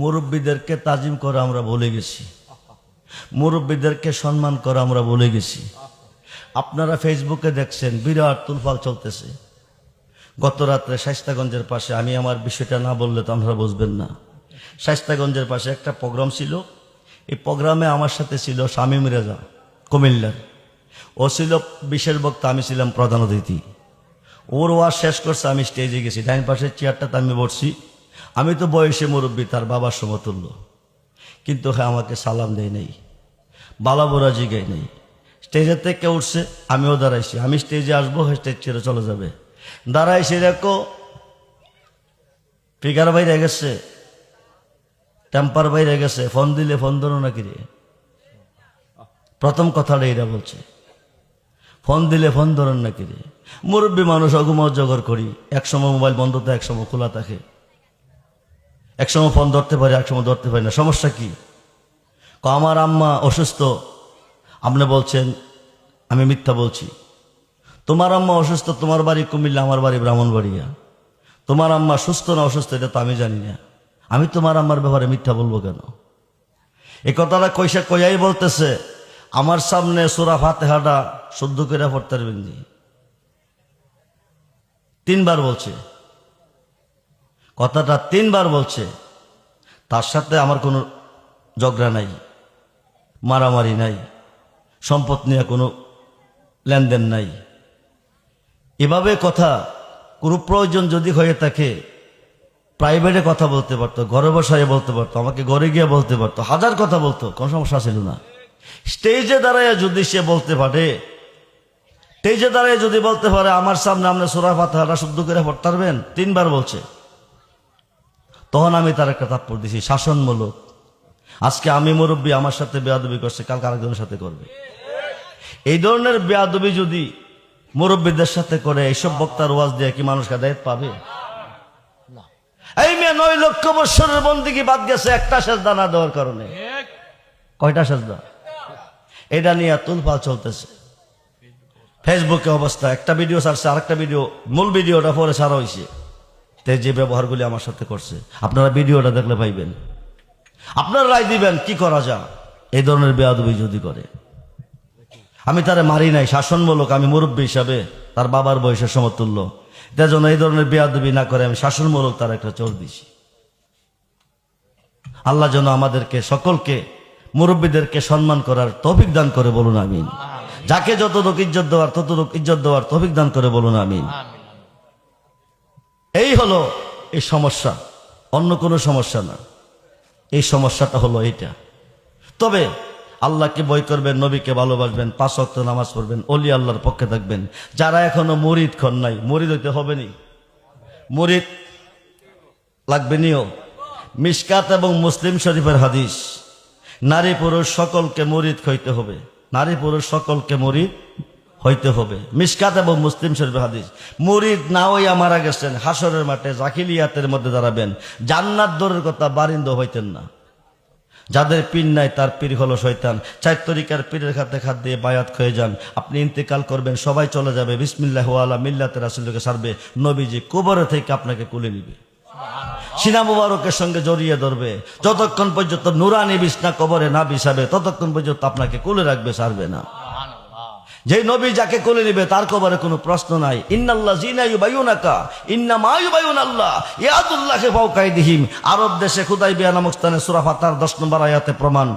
মুরব্বীদেরকে তাজিম করা আমরা ভুলে গেছি, মুরব্বীদেরকে সম্মান করা আমরা ভুলে গেছি। আপনারা ফেসবুকে দেখছেন বিরাট তুলফাল চলতেছে। গত রাত্রে শায়েস্তাগঞ্জের পাশে, আমি আমার বিষয়টা না বললে তো আপনারা বুঝবেন না, শায়েস্তাগঞ্জের পাশে একটা প্রোগ্রাম ছিল। এই প্রোগ্রামে আমার সাথে ছিল শামীম রেজা কুমিল্লার, ও ছিল বিশেষ বক্তা, আমি ছিলাম প্রধান অতিথি। ওর ওয়াজ শেষ করছে, আমি স্টেজে গেছি, ডাইন পাশের চেয়ারটাতে আমি বসছি। আমি তো বয়সে মুরব্বী, তার বাবার সমতুল্য, কিন্তু হ্যাঁ আমাকে সালাম দেয় নাই, বালাবোরা জিগাই নেই। স্টেজের থেকে উঠছে, আমিও দাঁড়াইছি, আমি স্টেজে আসবো, স্টেজ ছেড়ে চলে যাবে। দাঁড়াইছি, দেখো ফিগার বাইরে গেছে, টেম্পার বাইরে গেছে, ফোন দিলে ফোন ধরো নাকি রে। প্রথম কথাটা এরা বলছে, ফোন দিলে ফোন ধরেন নাকি রে। মুরব্বী মানুষ, অগুমজগর করি, একসময় মোবাইল বন্ধ থাকে, একসময় খোলা থাকে, একসময় ফোন ধরতে পারে, একসময় ধরতে পারি না। সমস্যা কি? আমার আম্মা অসুস্থ। আপনি বলছেন আমি মিথ্যা বলছি। তোমার আম্মা অসুস্থ, তোমার বাড়ি কুমিল্লা, আমার বাড়ি ব্রাহ্মণবাড়িয়া। তোমার আম্মা সুস্থ না অসুস্থ এটা তো আমি জানি না, আমি তোমার আম্মার ব্যাপারে মিথ্যা বলবো কেন? এই কথাটা কইয়াই বলতেছে, আমার সামনে সূরা ফাতিহাটা শুদ্ধ করে পড়তে পারবেন নি, 3 বার বলছে, কথাটা 3 বার বলছে। তার সাথে আমার কোনো ঝগড়া নাই, মারামারি নাই, সম্পদ নিয়ে কোনো লেনদেন নাই। এভাবে কথা, কোনো প্রয়োজন যদি হয়ে থাকে প্রাইভেটে কথা বলতে পারতো, ঘরে বসায় বলতে পারতো, আমাকে ঘরে গিয়ে বলতে পারতো, হাজার কথা বলতো, কোনো সমস্যা ছিল না। স্টেজে দাঁড়ায় যদি সে বলতে পারে, স্টেজে দাঁড়ায় যদি বলতে পারে আমার সামনে আপনি সূরা ফাতিহাটা শুদ্ধ করে পড়তে পারবেন, 3 বার বলছে, তখন আমি তার একটা তাৎপর্য দিছি, শাসনমূলক। আজকে আমি মুরব্বী, আমার সাথে বেয়াদবি করছে, কালকে আরেকজনের সাথে করবে। এই ধরনের বেয়াদবি যদি মুরব্বীদের সাথে করে, এইসব বক্তার ওয়াজ দিয়ে কি মানুষ হেদায়েত পাবে? এই মেয়ে 9 লক্ষ বৎসরের বন্দেগী বাদ গেছে একটা সেজদা না দেওয়ার কারণে। কয়টা সেজদা? এটা নিয়ে তুলফাল চলতেছে ফেসবুকে অবস্থা। একটা ভিডিও ছাড়ছে, আরেকটা ভিডিও, মূল ভিডিওটা পরে ছাড়া হয়েছে। যে ব্যবহারগুলি আমার সাথে করছে, আপনারা ভিডিওটা দেখলে পাইবেন, আপনারা রায় দিবেন কি করা যায়। এই ধরনের বেয়াদবি যদি করে, আমি তারে মারি নাই, শাসনমূলক, আমি মুরব্বী হিসাবে তার বাবার বয়সের সমতুল্য, তার জন্য এই ধরনের বেয়াদবি না করে আমি শাসনমূলক তার একটা চোর দিছি। আল্লাহ যেন আমাদেরকে সকলকে, মুরব্বীদেরকে সম্মান করার তৌফিক দান করে, বলুন আমিন। যাকে যতটুকু ইজ্জত দেওয়ার ততটুকু ইজ্জত দেওয়ার তৌফিক দান করে, বলুন আমিন। এই হলো এই সমস্যা, অন্য কোনো সমস্যা না। এই সমস্যাটা হলো এইটা। তবে আল্লাহকে ভয় করবেন, নবীকে ভালোবাসবেন, 5 ওয়াক্ত নামাজ পড়বেন, ওলি আল্লাহর পক্ষে থাকবেন। যারা এখনো মুরিদ খন নাই, মুরিদ হইতে হবে নি, মুরিদ লাগবে নিও। মিশকাত এবং মুসলিম শরীফের হাদিস, নারী পুরুষ সকলকে মুরিদ হইতে হবে, নারী পুরুষ সকলকে মুরিদ হইতে হবে। মিশকাত এবং মুসলিম শরীফের হাদিস। মুরিদ না হইয়া মারা গেছেন, হাসরের মাঠে জাকিলিয়াতের মধ্যে দাঁড়াবেন, জান্নাত দূরের কথা বারিন্দ হইতেন না। যাদের পীর নাই তার পীর হলো শয়তান। 4 তরিকার পীরের খাতে খাত দিয়ে বায়াত হয়ে যান, আপনি ইন্তেকাল করবেন, সবাই চলে যাবে, বিসমিল্লাহ ওয়ালা মিল্লাতে রাসূলকে সারবে, নবীজি কবরে থেকে আপনাকে কুলে নিবে, সিনা মুবারকের সঙ্গে জড়িয়ে ধরবে, যতক্ষণ পর্যন্ত নুরানি বিছনা কবরে না বিছাবে ততক্ষণ পর্যন্ত আপনাকে কুলে রাখবে, সারবে না। যে নবী যাকে কোলে নিবে তার কবরে কোনো প্রশ্ন নাই। ইন্নাল্লাযীনা ইউবাইয়ুনাকা ইন্নামা ইউবাইয়ুনাল্লাহ ইয়াদুল্লাহি ফাওকা আইদিহিম। আরব দেশে হুদাইবিয়া নামক স্থানে সূরা ফাতিহার 10 নম্বর আয়াতে প্রমাণ।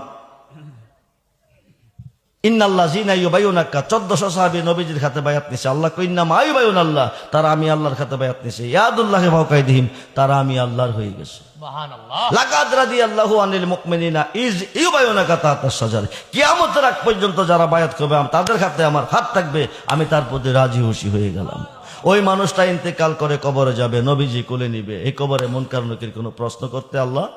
ইন্নাল্লাযীনা ইউবাইয়ুনাকা 1400 সাহাবী নবীজির হাতে বায়াত নিছে। আল্লাহ কই ইন্নামা ইউবাইয়ুনাল্লাহ, তারা আমি আল্লাহর হাতে বায়াত নিছে। ইয়াদুল্লাহি ফাওকা আইদিহিম, তারা আমি আল্লাহর হয়ে গেছে। সুবহানাল্লাহ। লাকাদ রাদিয়াল্লাহু আনিল মুমিনিনা ইজ ইউবাইয়ুনাকা তাহতা শাজার। কিয়ামতের আগ পর্যন্ত যারা বায়াত করবে তাদের হাতে আমার হাত থাকবে, আমি তার প্রতি রাজি খুশি হয়ে গেলাম। ওই মানুষটা ইন্তেকাল করে কবরে যাবে, নবীজি কোলে নিবে। এই কবরে মুনকার নাকির কোনো প্রশ্ন করতে আল্লাহ,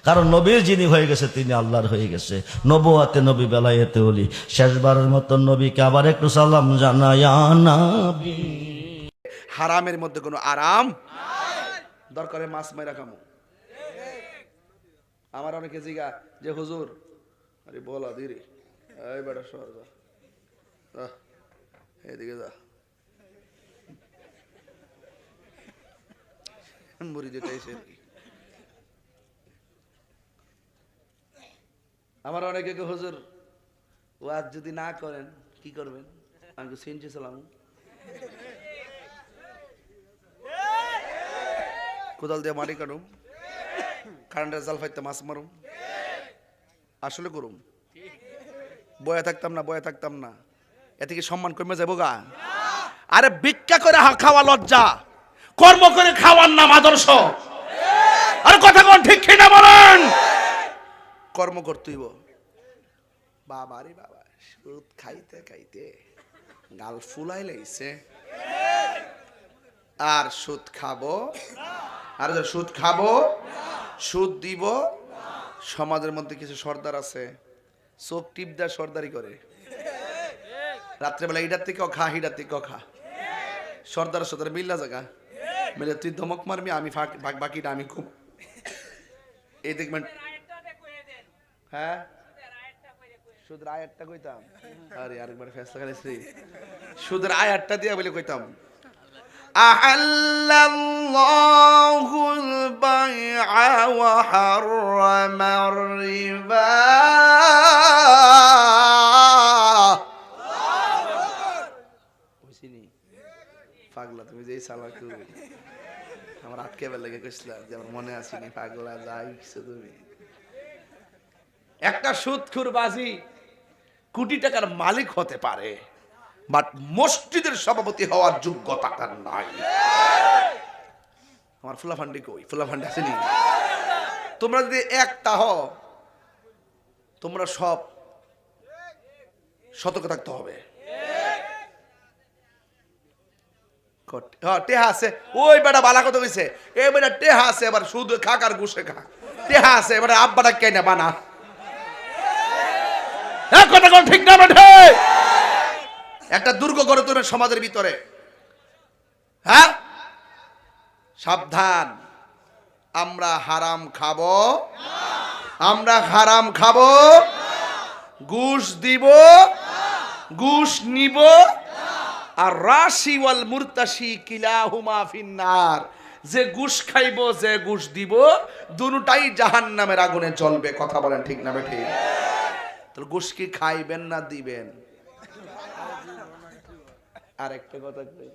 কারণ নবীর যিনি হয়ে গেছে তিনি আল্লাহর হয়ে গেছে। নবুয়াতে নবী, বেলায়েতে ওলি। শেষবারের মতো নবীকে আবার একটু সালাম জানায়া নবী। হারামের মধ্যে কোনো আরাম দরকারে মাছ মাইরা খামু। আমার অনেকে জিগা যে হুজুর, আরে বলা দিরে, এই বেটা সর যা, এদিকে যা, মুড়ি যেটা এসে আমার অনেকে হুজুর ওয়াজ যদি না করেন কি করবেন? আমি সিনজি চালাম, কোদাল দিয়ে মাটি কাটুম, কারেন্টের জাল ফাইতে মাছ মারুম, আসলে করুম। বয়া থাকতাম না, এতে কি সম্মান কমে যাবো গা? আরে ভিক্ষা করে খাওয়া লজ্জা, কর্ম করে খাওয়ার নাম আদর্শ। আরে কথা কোন ঠিক কিনা বলেন? কর্ম করতেইব। বাবা রে বাবা, সুদ খাইতে খাইতে গাল ফুলাই লাইছে। আর সুদ খাবো, আর সুদ খাবো, সুদ দিব। সমাজের মধ্যে কিছু সর্দার আছে, চোখ টিপ দেয় সর্দারি করে। রাত্রেবেলা ইডার থেকেও খা, হিডার থেকেও খা। সর্দার মিল্লা জায়গা মিলে তুই ধমক মারবি, আমি বাকিটা আমি খুব। এই দেখবেন, হ্যাঁ সুদের আয়াতটা কইতাম। আরে আরেকবার ফেসলা খাইছি, সুদের আয়াতটা দিয়া বলে কইতাম, আহাল্লাল্লাহুল বাইআ ওয়া হাররামার রিবা। বুঝিনি পাগলা, তুমি যেই চালাকু আমার আটকে বেলা লেগে কইছিলা যে আমার মনে আসেনি। পাগলা যাই কিছু তুমি একটা সুদখোর বাজি কোটি টাকার মালিক হতে পারে, বাট মসজিদের সভাপতি হওয়ার যোগ্যতা তার নাই। আমার ফুলাফান্ডি কই? ফুলাফান্ডি আসেনি? তোমরা যদি একটা হও, তোমরা সব সতর্ক থাকতে হবে। টেহা আছে, ওই বেটা বালা কথা কইছে, এই বেটা টেহা আছে, এবার শুধু খাক আর ঘুষে খা। টেহা আছে, এবার আব্বাটা কেনা বানা। কথা কোন ঠিক না বেঠে? একটা দুর্গ গড়ে তুলবে সমাজের ভিতরে। হ্যাঁ, সাবধান, আমরা হারাম খাবো, আমরা হারাম খাবো, ঘুষ দিব, ঘুষ নিব। আর রাশি ওয়াল মুরতাশি কিলাহুমা ফিন্নার, যে ঘুষ খাইব, যে ঘুষ দিব, দুটোটাই জাহান্নামের আগুনে জ্বলবে। কথা বলেন ঠিক না বেঠে? তাহলে ঘুষ কি খাইবেন না দিবেন? আর একটা কথা কই,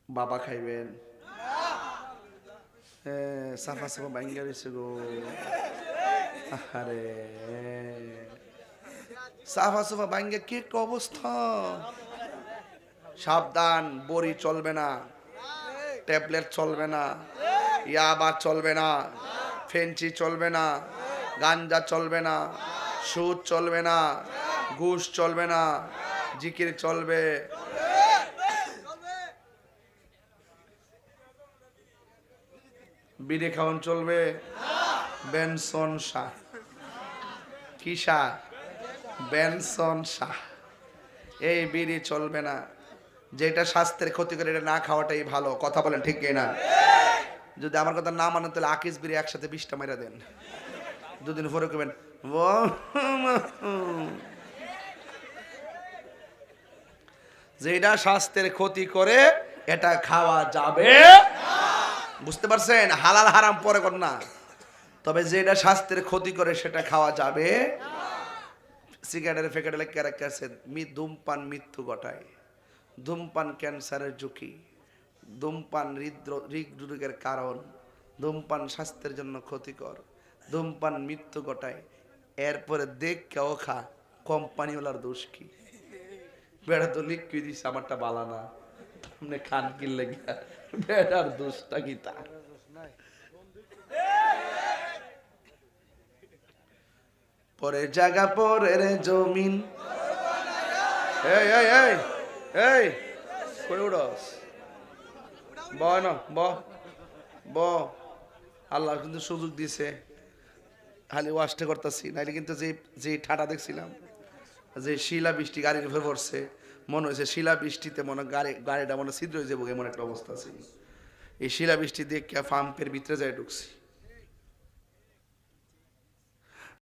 বাবা খাইবেন? সাফা সাফা বাইঙ্গা রয়েছে গো। আরে সাফা সাফা বাইঙ্গা কি একটা অবস্থা। সাবধান, বড়ি চলবে না, ট্যাবলেট চলবে না, ইয়াবা চলবে না, ফেন্সি চলবে না, গাঞ্জা চলবে না, সুদ চলবে না, ঘুষ চলবে না, জিকির চলবে। বিড়ি খাওয়ান চলবে, বেনসন শাহ। কি শাহ? বেনসন শাহ। এই বিড়ি চলবে না, যেটা স্বাস্থ্যের ক্ষতি করে এটা না খাওয়াটাই ভালো। কথা বলেন ঠিক না? যদি আমার কথা না মানেন তাহলে আকিস বিড়ি একসাথে 20টা মেরা দেন, দুদিন পরে করবেন যেটা স্বাস্থ্যের ক্ষতি করে এটা খাওয়া যাবে। বুঝতে পারছেন? হালাল হারাম পরে কর না, তবে যেটা স্বাস্থ্যের ক্ষতি করে সেটা খাওয়া যাবে। সিগারেটের ফেকারে লেখা আছে, ধূমপান মৃত্যু ঘটায়, ধূমপান ক্যান্সারের ঝুঁকি, ধূমপান হৃদরোগের কারণ, ধূমপান স্বাস্থ্যের জন্য ক্ষতিকর, ধূমপান মৃত্যু ঘটায়। এরপরে দেখ কেউ খা, কোম্পানিওয়ালার দোষ কি? বেড়া তো লিখি দিস, আমারটা বালা না, আপনি খান কিনলে বেড়ার দোষটা কি তার? পরে জায়গা পরের জমিন। এই এই এই এই কই উড়স? ব না ব আল্লাহ কিন্তু সুযোগ দিছে, খালি ওয়াশটা করতেছি, নাইলে কিন্তু যে ঠাটা দেখছিলাম, যে শিলা বৃষ্টি গাড়ির উপর পড়ছে, মনে হয়েছে শিলা বৃষ্টিতে মনে গাড়িটা মনে ছিদ্র হয়ে যাবো, এমন একটা অবস্থা আছে। এই শিলা বৃষ্টি দেখে পাম্পের ভিতরে যায় ঢুকছি।